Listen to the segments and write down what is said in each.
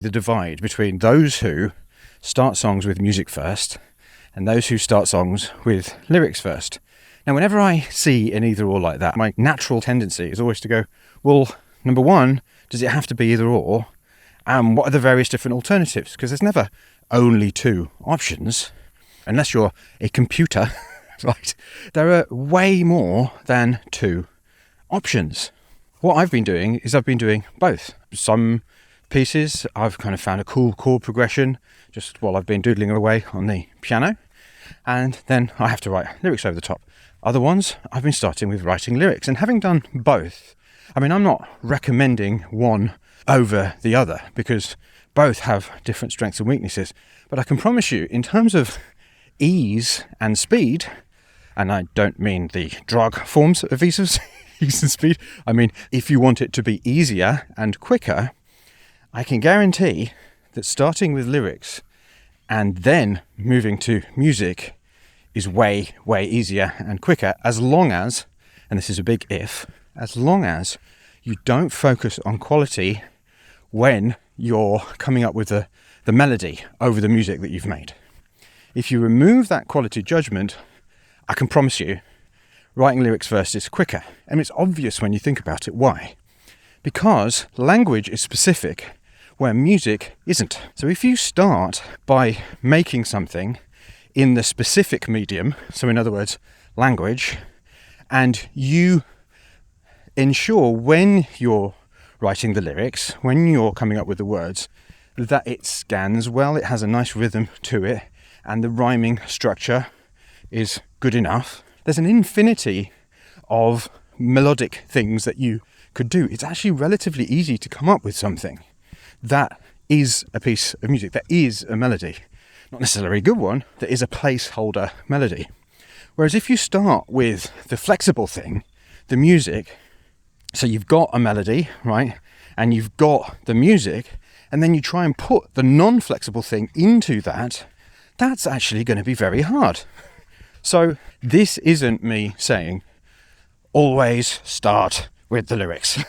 the divide between those who start songs with music first and those who start songs with lyrics first. Now, whenever I see an either or like that, my natural tendency is always to go, well, number one, does it have to be either or? And what are the various different alternatives? Because there's never only two options, unless you're a computer, right? There are way more than two options. What I've been doing is I've been doing both. Some pieces I've kind of found a cool chord progression just while I've been doodling away on the piano, and then I have to write lyrics over the top. Other ones I've been starting with writing lyrics, and having done both, I mean, I'm not recommending one over the other because both have different strengths and weaknesses, but I can promise you in terms of ease and speed, and I don't mean the drug forms of ease and speed, I mean if you want it to be easier and quicker, I can guarantee that starting with lyrics and then moving to music is way, way easier and quicker, as long as, and this is a big if, as long as you don't focus on quality when you're coming up with the melody over the music that you've made. If you remove that quality judgment, I can promise you, writing lyrics first is quicker. And it's obvious when you think about it. Why? Because language is specific where music isn't. So if you start by making something in the specific medium, so in other words, language, and you ensure when you're writing the lyrics, when you're coming up with the words, that it scans well, it has a nice rhythm to it, and the rhyming structure is good enough, there's an infinity of melodic things that you could do. It's actually relatively easy to come up with something that is a piece of music, that is a melody. Not necessarily a good one, that is a placeholder melody. Whereas if you start with the flexible thing, the music, so you've got a melody, right? And you've got the music, and then you try and put the non-flexible thing into that, that's actually going to be very hard. So this isn't me saying, always start with the lyrics.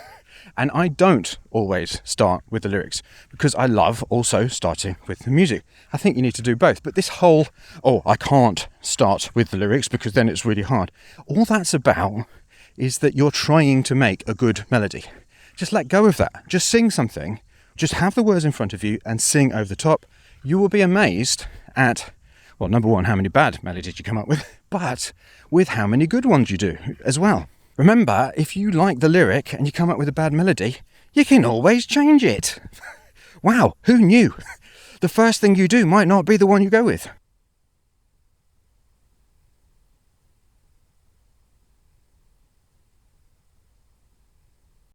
And I don't always start with the lyrics because I love also starting with the music. I think you need to do both. But this whole, I can't start with the lyrics because then it's really hard. All that's about is that you're trying to make a good melody. Just let go of that. Just sing something. Just have the words in front of you and sing over the top. You will be amazed at, well, number one, how many bad melodies you come up with, but with how many good ones you do as well. Remember, if you like the lyric and you come up with a bad melody, you can always change it. Wow, who knew? The first thing you do might not be the one you go with.